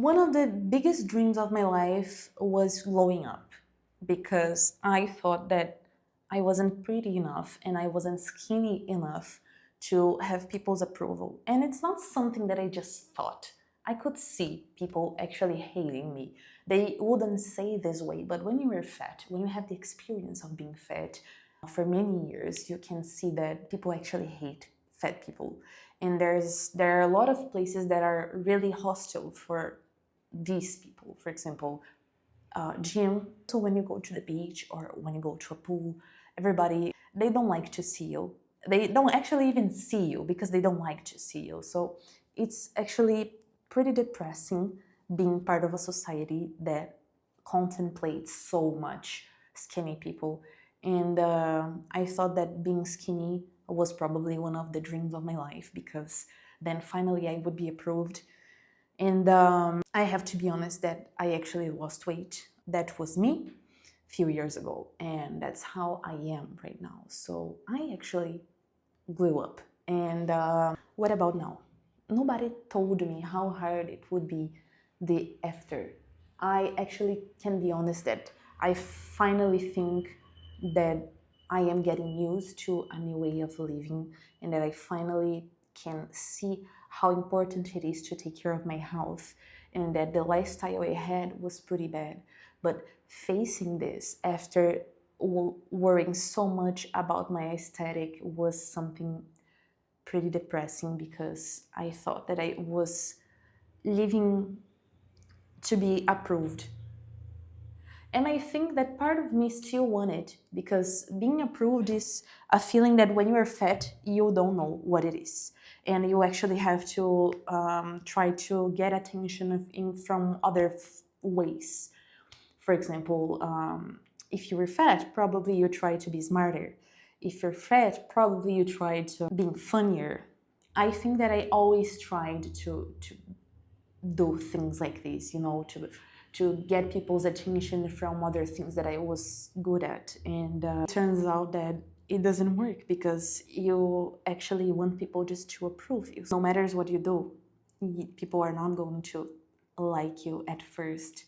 One of the biggest dreams of my life was glowing up because I thought that I wasn't pretty enough and I wasn't skinny enough to have people's approval. And it's not something that I just thought. I could see people actually hating me. They wouldn't say this way, but when you are fat, when you have the experience of being fat for many years, you can see that people actually hate fat people. And there are a lot of places that are really hostile for these people. For example, gym. So when you go to the beach or when you go to a pool, everybody, they don't like to see you. They don't actually even see you because they don't like to see you. So it's actually pretty depressing being part of a society that contemplates so much skinny people. And I thought that being skinny was probably one of the dreams of my life because then finally I would be approved. And I have to be honest that I actually lost weight. That was me a few years ago, and that's how I am right now. So I actually grew up. And what about now? Nobody told me how hard it would be the after. I actually can be honest that I finally think that I am getting used to a new way of living and that I finally can see how important it is to take care of my health and that the lifestyle I had was pretty bad. But facing this after worrying so much about my aesthetic was something pretty depressing because I thought that I was living to be approved. And I think that part of me still want it because being approved is a feeling that when you are fat, you don't know what it is. And you actually have to try to get attention from other ways. For example, if you were fat, probably you try to be smarter. If you're fat, probably you try to being funnier. I think that I always tried to do things like this, to get people's attention from other things that I was good at. And it turns out that it doesn't work because you actually want people just to approve you. No matters what you do, people are not going to like you at first,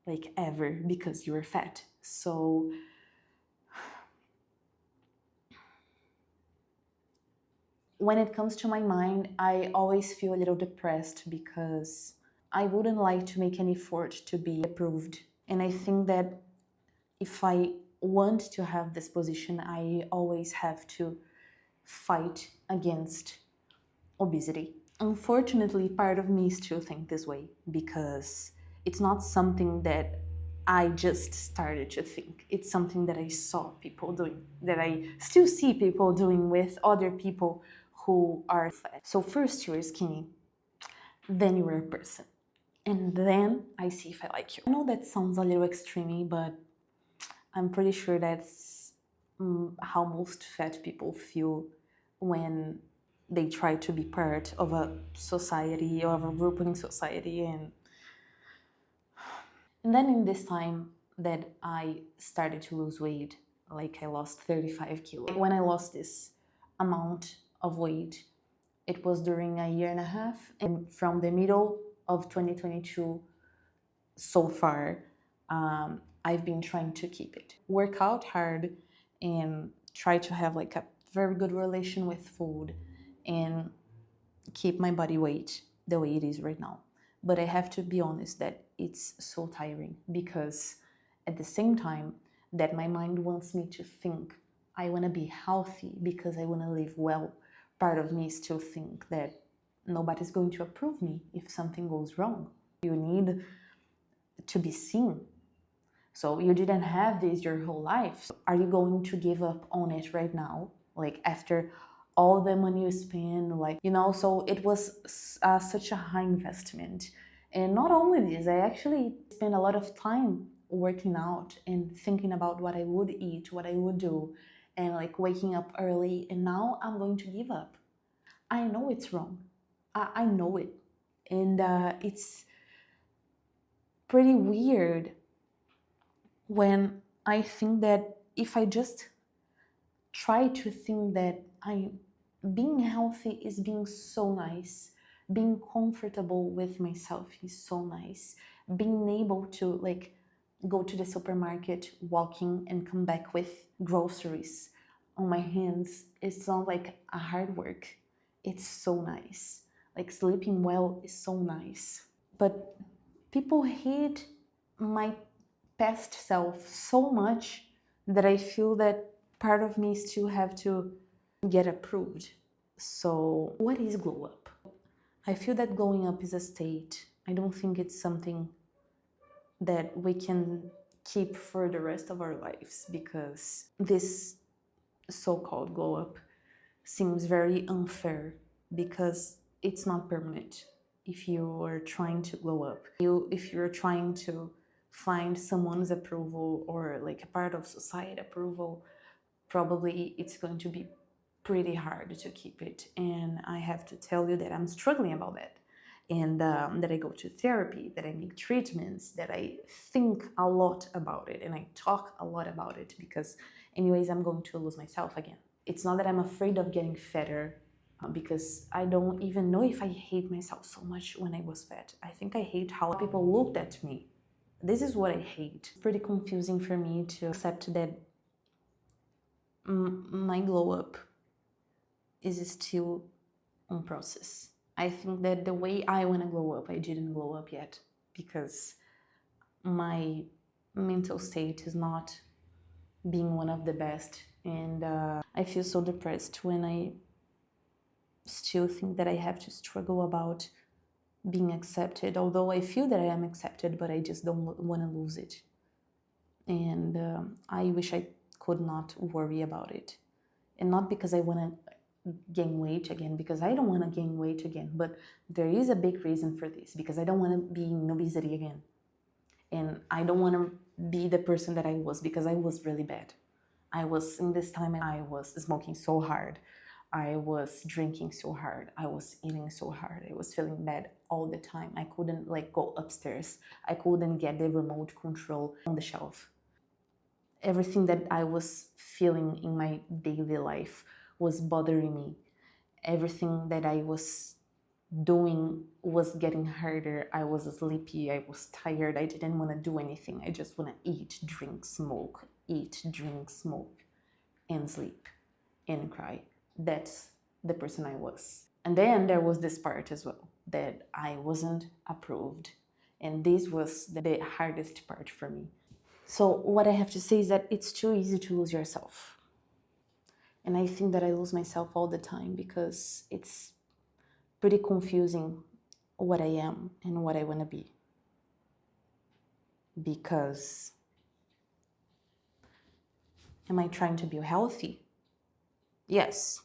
like ever, because you're fat. So when it comes to my mind, I always feel a little depressed because I wouldn't like to make any effort to be approved. And I think that if I want to have this position, I always have to fight against obesity. Unfortunately, part of me still think this way because it's not something that I just started to think. It's something that I saw people doing, that I still see people doing with other people who are fat. So first you're skinny, then you're a person. And then I see if I like you. I know that sounds a little extreme, but I'm pretty sure that's how most fat people feel when they try to be part of a society or of a group in society. And then in this time that I started to lose weight, like I lost 35 kilos. When I lost this amount of weight, it was during a year and a half. And from the middle of 2022 so far, I've been trying to keep it. Work out hard and try to have like a very good relation with food and keep my body weight the way it is right now. But I have to be honest that it's so tiring because at the same time that my mind wants me to think I want to be healthy because I want to live well, part of me still think that nobody's going to approve me if something goes wrong. You need to be seen. So you didn't have this your whole life. Are you going to give up on it right now? Like after all the money you spend, so it was such a high investment. And not only this, I actually spent a lot of time working out and thinking about what I would eat, what I would do, and like waking up early. And now I'm going to give up. I know it's wrong. I know it. And it's pretty weird when I think that if I just try to think that being healthy is being so nice, Being comfortable with myself is so nice. Being able to like go to the supermarket, walking and come back with groceries on my hands, it's not like a hard work. It's so nice. Like sleeping well is so nice. But people hate my past self so much that I feel that part of me still have to get approved. So what is glow up? I feel that glowing up is a state. I don't think it's something that we can keep for the rest of our lives, because this so-called glow up seems very unfair because it's not permanent. If you are trying to glow up, if you're trying to find someone's approval or like a part of society approval, probably it's going to be pretty hard to keep it. And I have to tell you that I'm struggling about that. And that I go to therapy, that I make treatments, that I think a lot about it and I talk a lot about it, because anyways, I'm going to lose myself again. It's not that I'm afraid of getting fatter, because I don't even know if I hate myself so much when I was fat. I think I hate how people looked at me. This is what I hate. It's pretty confusing for me to accept that my glow up is still on process. I think that the way I want to glow up, I didn't glow up yet, because my mental state is not being one of the best. And I feel so depressed when I still think that I have to struggle about being accepted, although I feel that I am accepted, but I just don't want to lose it. And I wish I could not worry about it. And not because I want to gain weight again, because I don't want to gain weight again, but there is a big reason for this, because I don't want to be in obesity again. And I don't want to be the person that I was, because I was really bad. I was, in this time, I was smoking so hard. I was drinking so hard. I was eating so hard. I was feeling bad all the time. I couldn't like go upstairs. I couldn't get the remote control on the shelf. Everything that I was feeling in my daily life was bothering me. Everything that I was doing was getting harder. I was sleepy. I was tired. I didn't want to do anything. I just want to eat, drink, smoke, and sleep and cry. That's the person I was. And then there was this part as well, that I wasn't approved. And this was the hardest part for me. So what I have to say is that it's too easy to lose yourself. And I think that I lose myself all the time, because it's pretty confusing what I am and what I want to be. Because am I trying to be healthy? Yes.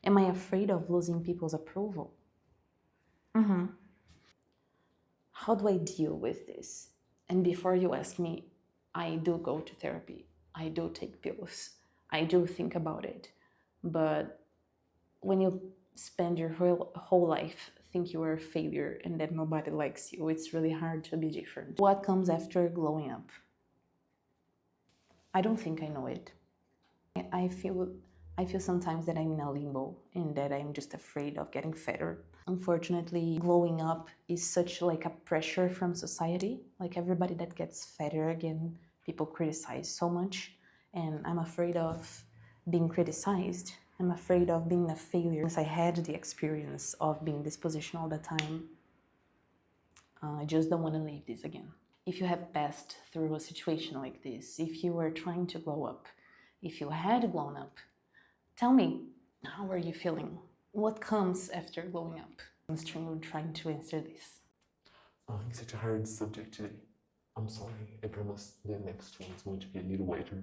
Am I afraid of losing people's approval? Mm-hmm. How do I deal with this? And before you ask me, I do go to therapy. I do take pills. I do think about it. But when you spend your whole life think you are a failure and that nobody likes you, it's really hard to be different. What comes after glowing up? I don't think I know it. I feel sometimes that I'm in a limbo and that I'm just afraid of getting fatter. Unfortunately, glowing up is such like a pressure from society. Like everybody that gets fatter again, people criticize so much, and I'm afraid of being criticized. I'm afraid of being a failure. Since I had the experience of being this position all the time, I just don't want to leave this again. If you have passed through a situation like this, if you were trying to glow up, if you had blown up, tell me, how are you feeling? What comes after glowing up? I'm still trying to answer this. Oh, it's such a hard subject today. I'm sorry. I promise the next one is going to be a little lighter.